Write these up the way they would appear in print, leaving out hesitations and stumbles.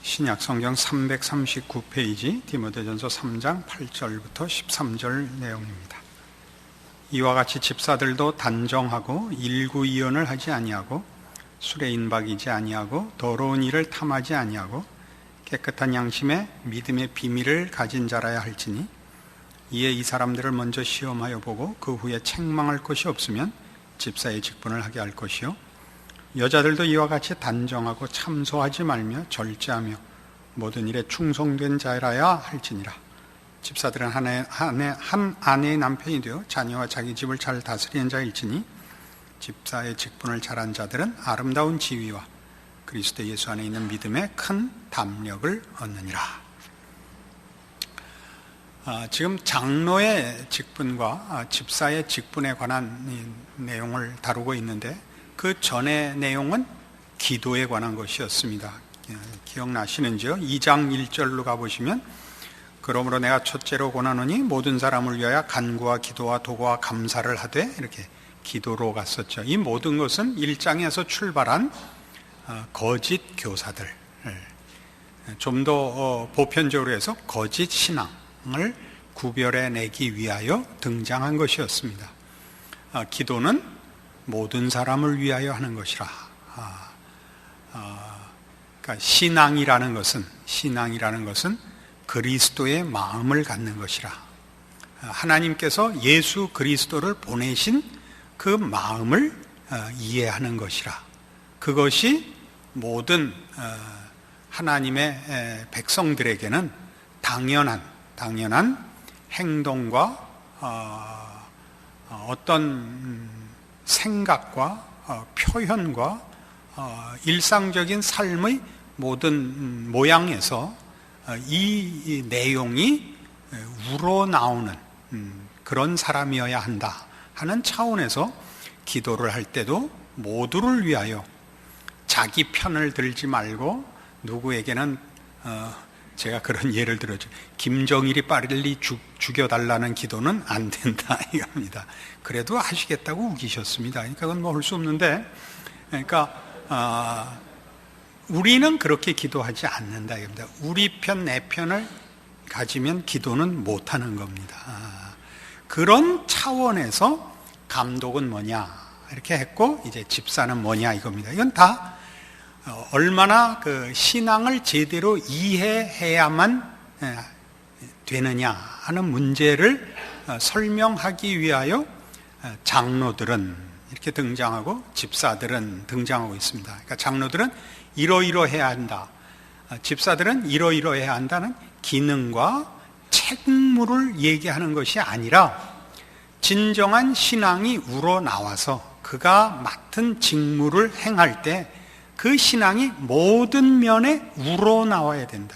신약 성경 339페이지 디모데전서 3장 8절부터 13절 내용입니다. 이와 같이 집사들도 단정하고 일구이연을 하지 아니하고 술에 인박이지 아니하고 더러운 일을 탐하지 아니하고 깨끗한 양심에 믿음의 비밀을 가진 자라야 할지니 이에 이 사람들을 먼저 시험하여 보고 그 후에 책망할 것이 없으면 집사의 직분을 하게 할 것이요 여자들도 이와 같이 단정하고 참소하지 말며 절제하며 모든 일에 충성된 자라야 할지니라. 집사들은 한 아내의 남편이 되어 자녀와 자기 집을 잘 다스리는 자일지니 집사의 직분을 잘한 자들은 아름다운 지위와 그리스도 예수 안에 있는 믿음에 큰 담력을 얻느니라. 지금 장로의 직분과 집사의 직분에 관한 내용을 다루고 있는데 그 전의 내용은 기도에 관한 것이었습니다. 기억나시는지요? 2장 1절로 가보시면 그러므로 내가 첫째로 권하노니 모든 사람을 위하여 간구와 기도와 도구와 감사를 하되 이렇게 기도로 갔었죠. 이 모든 것은 1장에서 출발한 거짓 교사들, 좀 더 보편적으로 해서 거짓 신앙을 구별해내기 위하여 등장한 것이었습니다. 기도는 모든 사람을 위하여 하는 것이라. 그러니까 신앙이라는 것은 그리스도의 마음을 갖는 것이라. 하나님께서 예수 그리스도를 보내신 그 마음을 이해하는 것이라. 그것이 모든 하나님의 백성들에게는 당연한 행동과 어떤 생각과 표현과 일상적인 삶의 모든 모양에서 이 내용이 우러나오는 그런 사람이어야 한다 하는 차원에서 기도를 할 때도 모두를 위하여 자기 편을 들지 말고 누구에게는 제가 그런 예를 들었죠. 김정일이 빨리 죽여달라는 기도는 안 된다 이겁니다. 그래도 하시겠다고 우기셨습니다. 그러니까 그건 뭐 할 수 없는데, 그러니까 우리는 그렇게 기도하지 않는다 이겁니다. 우리 편 내 편을 가지면 기도는 못하는 겁니다. 그런 차원에서 감독은 뭐냐 이렇게 했고 이제 집사는 뭐냐 이겁니다. 이건 다 얼마나 그 신앙을 제대로 이해해야만 되느냐 하는 문제를 설명하기 위하여 장로들은 이렇게 등장하고 집사들은 등장하고 있습니다. 그러니까 장로들은 이러이러해야 한다, 집사들은 이러이러해야 한다는 기능과 책무를 얘기하는 것이 아니라 진정한 신앙이 우러나와서 그가 맡은 직무를 행할 때 그 신앙이 모든 면에 우러나와야 된다.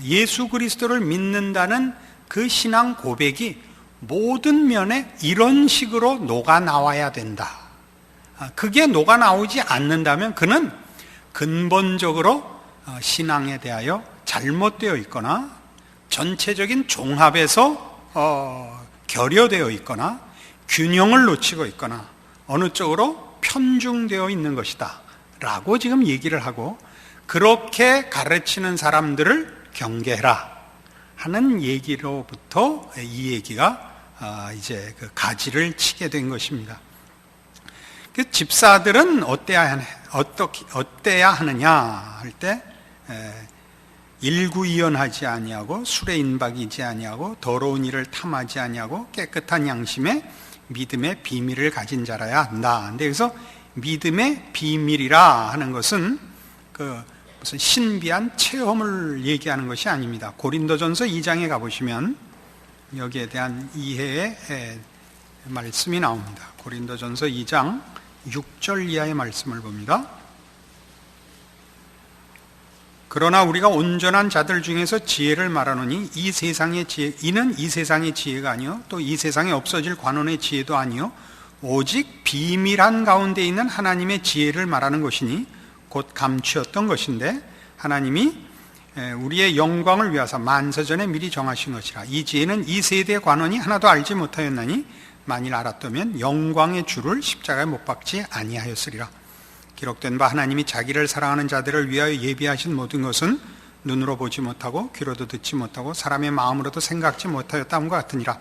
예수 그리스도를 믿는다는 그 신앙 고백이 모든 면에 이런 식으로 녹아나와야 된다. 그게 녹아나오지 않는다면 그는 근본적으로 신앙에 대하여 잘못되어 있거나 전체적인 종합에서 결여되어 있거나 균형을 놓치고 있거나 어느 쪽으로 편중되어 있는 것이다 라고 지금 얘기를 하고, 그렇게 가르치는 사람들을 경계해라 하는 얘기로부터 이 얘기가 이제 그 가지를 치게 된 것입니다. 그 집사들은 어때야 하느냐 할 때 일구이연하지 아니하고 술에 인박이지 아니하고 더러운 일을 탐하지 아니하고 깨끗한 양심에 믿음의 비밀을 가진 자라야 한다. 근데 여기서 믿음의 비밀이라 하는 것은 그 무슨 신비한 체험을 얘기하는 것이 아닙니다. 고린도전서 2장에 가보시면 여기에 대한 이해의 말씀이 나옵니다. 고린도전서 2장 6절 이하의 말씀을 봅니다. 그러나 우리가 온전한 자들 중에서 지혜를 말하노니 이 세상의 지혜, 이는 이 세상의 지혜가 아니요 또 이 세상에 없어질 관원의 지혜도 아니요 오직 비밀한 가운데 있는 하나님의 지혜를 말하는 것이니 곧 감추었던 것인데 하나님이 우리의 영광을 위하사 만세전에 미리 정하신 것이라. 이 지혜는 이 세대의 관원이 하나도 알지 못하였나니 만일 알았다면 영광의 주를 십자가에 못 박지 아니하였으리라. 기록된 바 하나님이 자기를 사랑하는 자들을 위하여 예비하신 모든 것은 눈으로 보지 못하고 귀로도 듣지 못하고 사람의 마음으로도 생각지 못하였다함과 같으니라.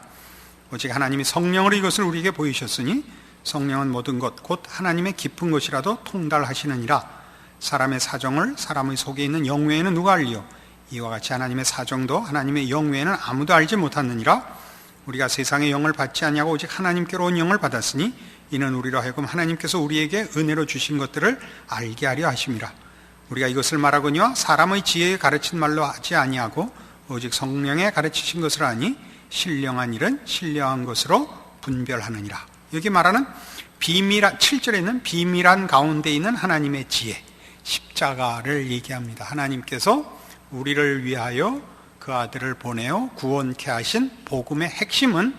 오직 하나님이 성령으로 이것을 우리에게 보이셨으니 성령은 모든 것 곧 하나님의 깊은 것이라도 통달하시느니라. 사람의 사정을 사람의 속에 있는 영 외에는 누가 알리요? 이와 같이 하나님의 사정도 하나님의 영 외에는 아무도 알지 못하느니라. 우리가 세상의 영을 받지 아니하고 오직 하나님께로 온 영을 받았으니 이는 우리로 하여금 하나님께서 우리에게 은혜로 주신 것들을 알게 하려 하심이라. 우리가 이것을 말하거니와 사람의 지혜에 가르친 말로 하지 아니하고 오직 성령에 가르치신 것을 아니 신령한 일은 신령한 것으로 분별하느니라. 여기 말하는 7절에 있는 비밀한 가운데 있는 하나님의 지혜, 십자가를 얘기합니다. 하나님께서 우리를 위하여 그 아들을 보내어 구원케 하신 복음의 핵심은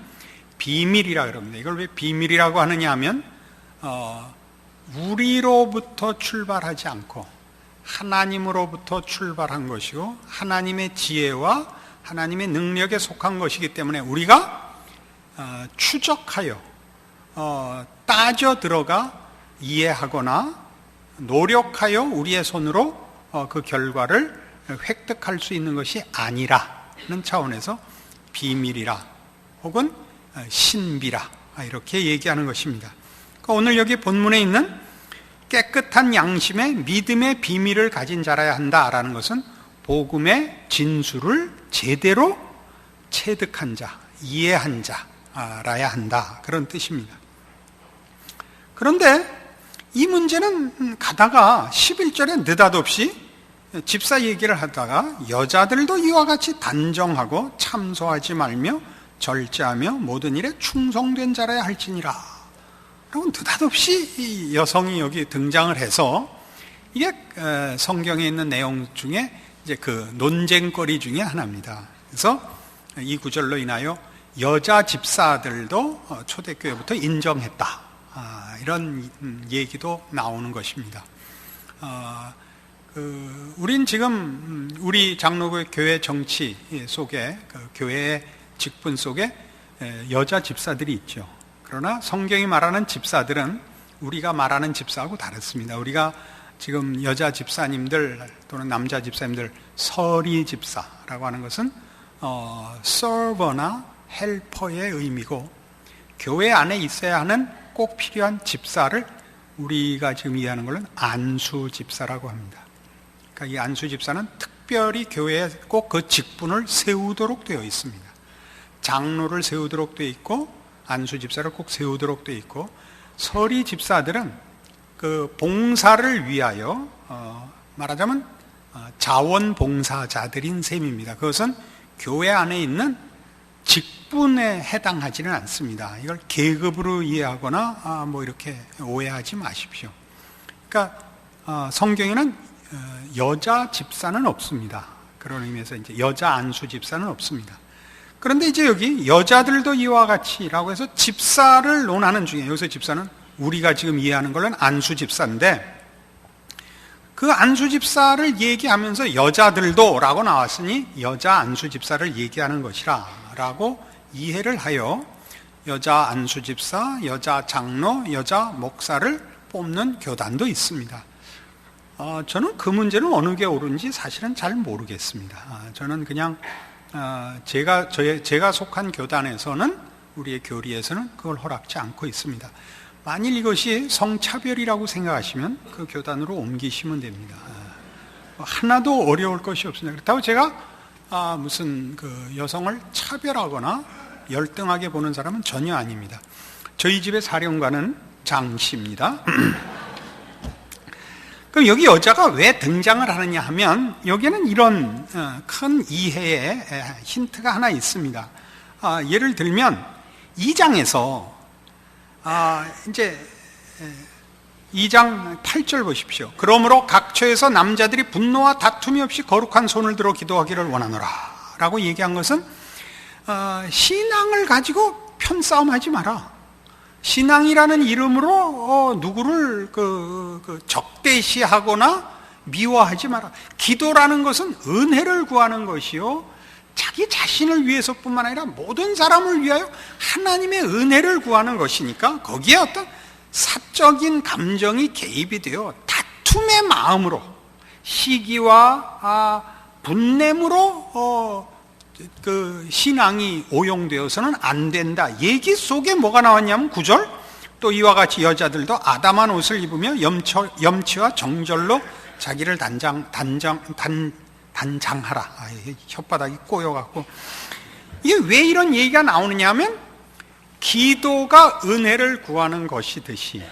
비밀이라 그럽니다. 이걸 왜 비밀이라고 하느냐 하면 우리로부터 출발하지 않고 하나님으로부터 출발한 것이고 하나님의 지혜와 하나님의 능력에 속한 것이기 때문에 우리가 추적하여 따져 들어가 이해하거나 노력하여 우리의 손으로 그 결과를 획득할 수 있는 것이 아니라는 차원에서 비밀이라 혹은 신비라 이렇게 얘기하는 것입니다. 그러니까 오늘 여기 본문에 있는 깨끗한 양심의 믿음의 비밀을 가진 자라야 한다라는 것은 복음의 진수를 제대로 체득한 자, 이해한 자라야 한다, 그런 뜻입니다. 그런데 이 문제는 가다가 11절에 느닷없이 집사 얘기를 하다가 여자들도 이와 같이 단정하고 참소하지 말며 절제하며 모든 일에 충성된 자라야 할지니라. 그리고 느닷없이 이 여성이 여기 등장을 해서 이게 성경에 있는 내용 중에 이제 그 논쟁거리 중에 하나입니다. 그래서 이 구절로 인하여 여자 집사들도 초대교회부터 인정했다, 이런 얘기도 나오는 것입니다. 우린 지금 우리 장로교회 교회 정치 속에 그 교회의 직분 속에 여자 집사들이 있죠. 그러나 성경이 말하는 집사들은 우리가 말하는 집사하고 다릅니다. 우리가 지금 여자 집사님들 또는 남자 집사님들 서리 집사라고 하는 것은 서버나 헬퍼의 의미고, 교회 안에 있어야 하는 꼭 필요한 집사를 우리가 지금 이해하는 걸로는 안수 집사라고 합니다. 그러니까 이 안수 집사는 특별히 교회에 꼭 그 직분을 세우도록 되어 있습니다. 장로를 세우도록 되어 있고 안수 집사를 꼭 세우도록 되어 있고, 서리 집사들은 그 봉사를 위하여 말하자면 자원봉사자들인 셈입니다. 그것은 교회 안에 있는 직분에 해당하지는 않습니다. 이걸 계급으로 이해하거나 뭐 이렇게 오해하지 마십시오. 그러니까 성경에는 여자 집사는 없습니다. 그런 의미에서 이제 여자 안수 집사는 없습니다. 그런데 이제 여기 여자들도 이와 같이라고 해서 집사를 논하는 중에, 여기서 집사는 우리가 지금 이해하는 걸로는 안수 집사인데, 그 안수 집사를 얘기하면서 여자들도 라고 나왔으니 여자 안수 집사를 얘기하는 것이라 라고 이해를 하여 여자 안수 집사, 여자 장로, 여자 목사를 뽑는 교단도 있습니다. 저는 그 문제는 어느 게 옳은지 사실은 잘 모르겠습니다. 저는 그냥 제가 속한 교단에서는, 우리의 교리에서는 그걸 허락지 않고 있습니다. 만일 이것이 성차별이라고 생각하시면 그 교단으로 옮기시면 됩니다. 하나도 어려울 것이 없습니다. 그렇다고 제가 무슨 그 여성을 차별하거나 열등하게 보는 사람은 전혀 아닙니다. 저희 집의 사령관은 장씨입니다. 그럼 여기 여자가 왜 등장을 하느냐 하면, 여기에는 이런 큰 이해의 힌트가 하나 있습니다. 예를 들면 2장에서 이제 2장 8절 보십시오. 그러므로 각처에서 남자들이 분노와 다툼이 없이 거룩한 손을 들어 기도하기를 원하노라 라고 얘기한 것은, 신앙을 가지고 편싸움하지 마라. 신앙이라는 이름으로 누구를 적대시하거나 미워하지 마라. 기도라는 것은 은혜를 구하는 것이요, 자기 자신을 위해서뿐만 아니라 모든 사람을 위하여 하나님의 은혜를 구하는 것이니까 거기에 어떤 사적인 감정이 개입이 되어 다툼의 마음으로 시기와 분냄으로 그 신앙이 오용되어서는 안 된다. 얘기 속에 뭐가 나왔냐면 9절, 또 이와 같이 여자들도 아담한 옷을 입으며 염치와 정절로 자기를 단장하라. 혓바닥이 꼬여갖고 이게 왜 이런 얘기가 나오느냐 하면 기도가 은혜를 구하는 것이듯이,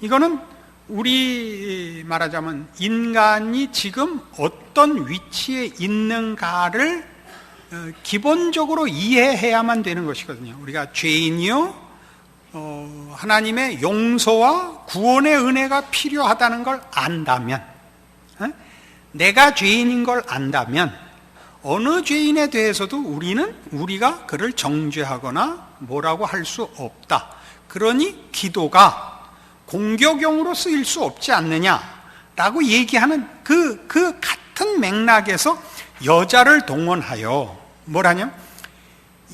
이거는 우리 말하자면 인간이 지금 어떤 위치에 있는가를 기본적으로 이해해야만 되는 것이거든요. 우리가 죄인이요, 하나님의 용서와 구원의 은혜가 필요하다는 걸 안다면, 내가 죄인인 걸 안다면 어느 죄인에 대해서도 우리가 그를 정죄하거나 뭐라고 할 수 없다. 그러니 기도가 공격용으로 쓰일 수 없지 않느냐라고 얘기하는 그 같은 맥락에서 여자를 동원하여 뭐라냐면,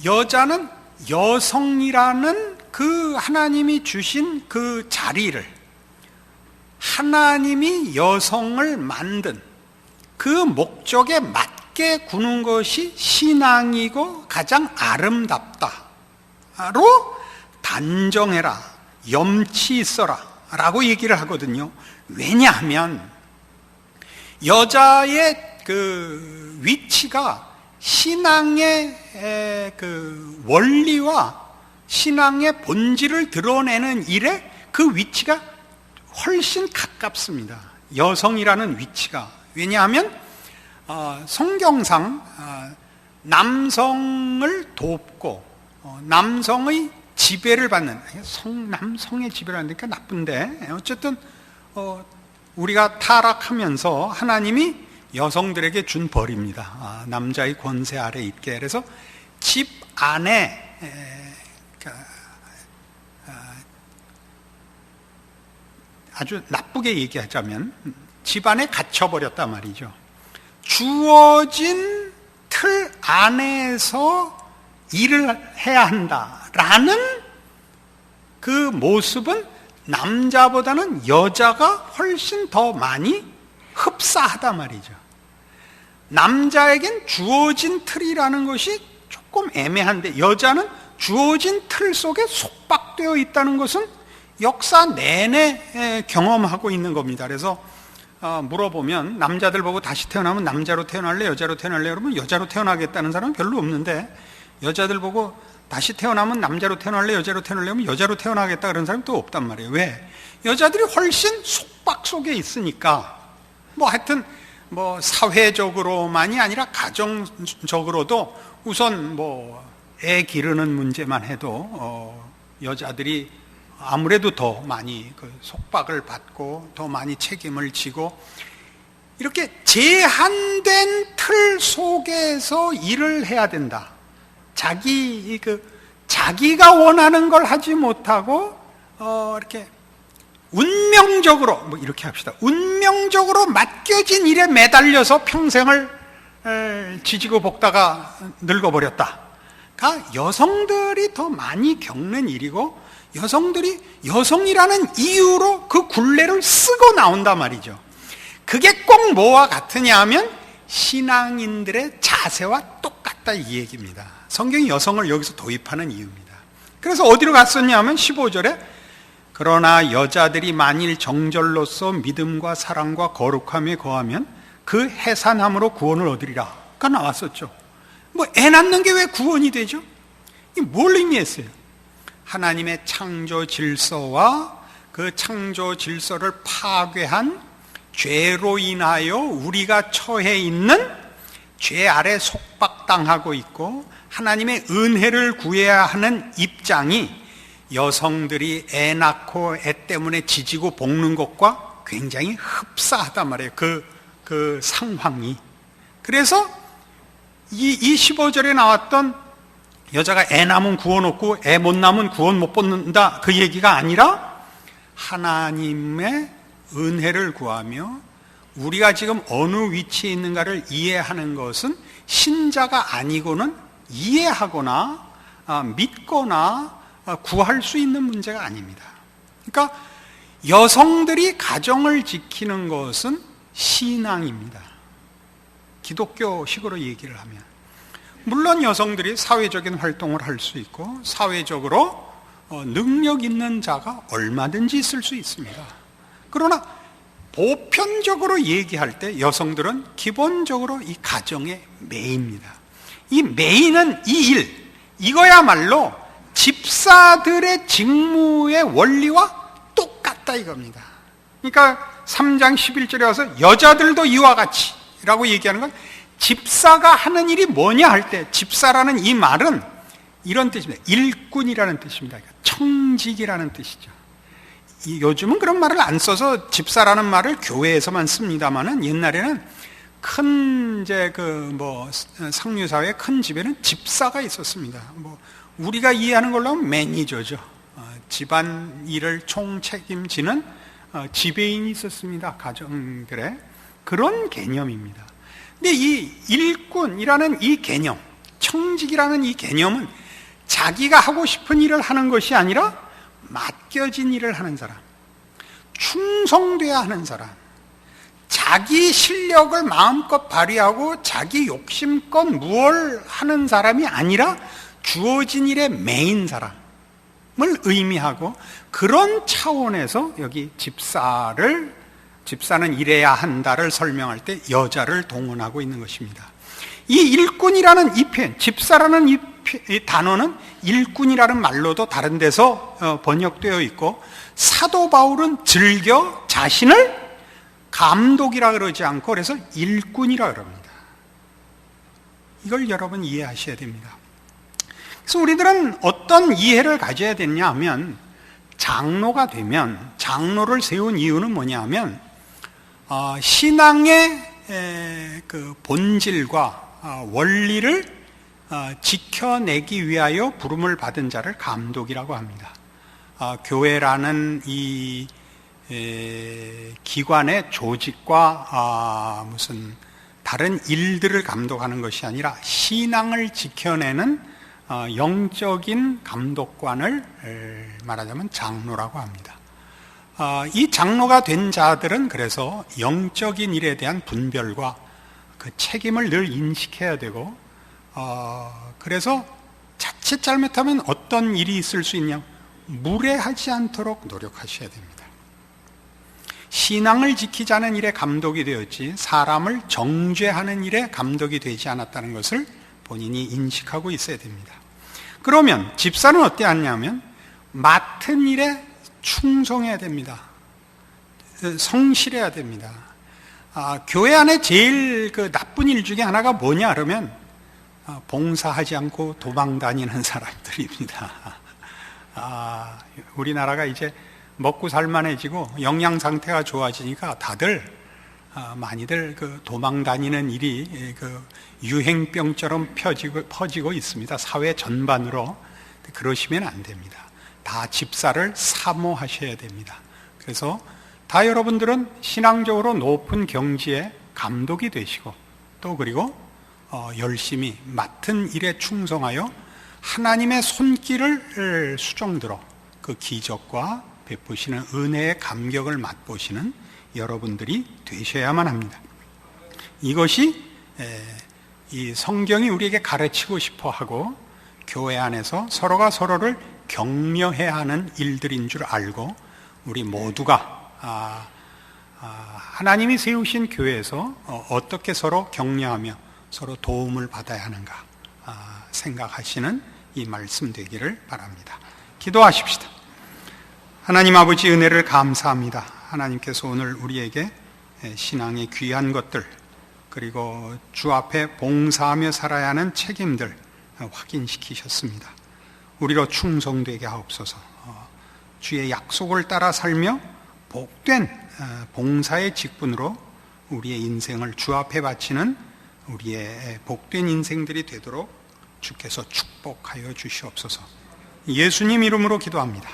여자는 여성이라는 그 하나님이 주신 그 자리를, 하나님이 여성을 만든 그 목적에 맞게 구는 것이 신앙이고 가장 아름답다로 단정해라, 염치 있어라 라고 얘기를 하거든요. 왜냐하면 여자의 그 위치가 신앙의 그 원리와 신앙의 본질을 드러내는 일에 그 위치가 훨씬 가깝습니다. 여성이라는 위치가. 왜냐하면 성경상 남성을 돕고 남성의 지배를 받는, 남성의 지배를 받으니까 나쁜데, 어쨌든 우리가 타락하면서 하나님이 여성들에게 준 벌입니다. 남자의 권세 아래 있게. 그래서 집 안에 아주 나쁘게 얘기하자면 집 안에 갇혀버렸단 말이죠. 주어진 틀 안에서 일을 해야 한다라는 그 모습은 남자보다는 여자가 훨씬 더 많이 흡사하단 말이죠. 남자에겐 주어진 틀이라는 것이 조금 애매한데, 여자는 주어진 틀 속에 속박되어 있다는 것은 역사 내내 경험하고 있는 겁니다. 그래서 물어보면, 남자들 보고 다시 태어나면 남자로 태어날래, 여자로 태어날래? 그러면 여자로 태어나겠다는 사람은 별로 없는데, 여자들 보고 다시 태어나면 남자로 태어날래, 여자로 태어날래? 하면 여자로 태어나겠다 그런 사람이 또 없단 말이에요. 왜? 여자들이 훨씬 속박 속에 있으니까. 하여튼 사회적으로만이 아니라 가정적으로도 우선 애 기르는 문제만 해도 여자들이 아무래도 더 많이 그 속박을 받고 더 많이 책임을 지고, 이렇게 제한된 틀 속에서 일을 해야 된다. 자기가 원하는 걸 하지 못하고 이렇게 운명적으로, 이렇게 합시다. 운명적으로 맡겨진 일에 매달려서 평생을 지지고 볶다가 늙어버렸다가 여성들이 더 많이 겪는 일이고, 여성들이 여성이라는 이유로 그 굴레를 쓰고 나온단 말이죠. 그게 꼭 뭐와 같으냐 하면 신앙인들의 자세와 똑같다, 이 얘기입니다. 성경이 여성을 여기서 도입하는 이유입니다. 그래서 어디로 갔었냐 하면 15절에 그러나 여자들이 만일 정절로서 믿음과 사랑과 거룩함에 거하면 그 해산함으로 구원을 얻으리라가 나왔었죠. 애 낳는 게 왜 구원이 되죠? 이게 뭘 의미했어요? 하나님의 창조 질서와 그 창조 질서를 파괴한 죄로 인하여 우리가 처해 있는 죄 아래 속박당하고 있고, 하나님의 은혜를 구해야 하는 입장이 여성들이 애 낳고 애 때문에 지지고 볶는 것과 굉장히 흡사하단 말이에요. 그 상황이. 그래서 이 15절에 나왔던 여자가 애 낳으면 구원 얻고 애 못 낳으면 구원 못 받는다, 그 얘기가 아니라 하나님의 은혜를 구하며 우리가 지금 어느 위치에 있는가를 이해하는 것은 신자가 아니고는 이해하거나 믿거나 구할 수 있는 문제가 아닙니다. 그러니까 여성들이 가정을 지키는 것은 신앙입니다. 기독교식으로 얘기를 하면. 물론 여성들이 사회적인 활동을 할 수 있고 사회적으로 능력 있는 자가 얼마든지 있을 수 있습니다. 그러나 보편적으로 얘기할 때 여성들은 기본적으로 이 가정의 메인입니다. 이 메인은 이 일, 이거야말로 집사들의 직무의 원리와 똑같다 이겁니다. 그러니까 3장 11절에 와서 여자들도 이와 같이 라고 얘기하는 건 집사가 하는 일이 뭐냐 할 때 집사라는 이 말은 이런 뜻입니다. 일꾼이라는 뜻입니다. 청직이라는 뜻이죠. 요즘은 그런 말을 안 써서 집사라는 말을 교회에서만 씁니다만은 옛날에는 큰 상류사회 큰 집에는 집사가 있었습니다. 우리가 이해하는 걸로 하면 매니저죠. 집안 일을 총책임지는 지배인이 있었습니다. 가정들의 그런 개념입니다. 근데 이 일꾼이라는 이 개념, 청직이라는 이 개념은 자기가 하고 싶은 일을 하는 것이 아니라 맡겨진 일을 하는 사람, 충성돼야 하는 사람, 자기 실력을 마음껏 발휘하고 자기 욕심껏 무얼 하는 사람이 아니라 주어진 일의 메인 사람을 의미하고, 그런 차원에서 여기 집사는 이래야 한다를 설명할 때 여자를 동원하고 있는 것입니다. 이 일꾼이라는 이 표현, 집사라는 이 단어는 일꾼이라는 말로도 다른 데서 번역되어 있고, 사도 바울은 즐겨 자신을 감독이라 그러지 않고 그래서 일꾼이라 그럽니다. 이걸 여러분 이해하셔야 됩니다. 그래서 우리들은 어떤 이해를 가져야 되냐 하면, 장로가 되면, 장로를 세운 이유는 뭐냐 하면 신앙의 그 본질과 원리를 지켜내기 위하여 부름을 받은 자를 감독이라고 합니다. 교회라는 이 기관의 조직과 무슨 다른 일들을 감독하는 것이 아니라 신앙을 지켜내는 영적인 감독관을 말하자면 장로라고 합니다. 이 장로가 된 자들은 그래서 영적인 일에 대한 분별과 그 책임을 늘 인식해야 되고, 그래서 자칫 잘못하면 어떤 일이 있을 수 있냐, 무례하지 않도록 노력하셔야 됩니다. 신앙을 지키자는 일에 감독이 되었지 사람을 정죄하는 일에 감독이 되지 않았다는 것을 본인이 인식하고 있어야 됩니다. 그러면 집사는 어떠하냐면 맡은 일에 충성해야 됩니다. 성실해야 됩니다. 교회 안에 제일 그 나쁜 일 중에 하나가 뭐냐 그러면 봉사하지 않고 도망 다니는 사람들입니다. 우리나라가 이제 먹고 살만해지고 영양 상태가 좋아지니까 많이들 그 도망 다니는 일이 그 유행병처럼 퍼지고 있습니다. 사회 전반으로. 그러시면 안 됩니다. 다 집사를 사모하셔야 됩니다. 그래서 다 여러분들은 신앙적으로 높은 경지에 감독이 되시고, 또 그리고 열심히 맡은 일에 충성하여 하나님의 손길을 수종들어 그 기적과 베푸시는 은혜의 감격을 맛보시는 여러분들이 되셔야만 합니다. 이것이 이 성경이 우리에게 가르치고 싶어 하고, 교회 안에서 서로가 서로를 격려해야 하는 일들인 줄 알고, 우리 모두가 하나님이 세우신 교회에서 어떻게 서로 격려하며 서로 도움을 받아야 하는가 생각하시는 이 말씀 되기를 바랍니다. 기도하십시다. 하나님 아버지, 은혜를 감사합니다. 하나님께서 오늘 우리에게 신앙의 귀한 것들, 그리고 주 앞에 봉사하며 살아야 하는 책임들 확인시키셨습니다. 우리로 충성되게 하옵소서. 주의 약속을 따라 살며 복된 봉사의 직분으로 우리의 인생을 주 앞에 바치는 우리의 복된 인생들이 되도록 주께서 축복하여 주시옵소서. 예수님 이름으로 기도합니다.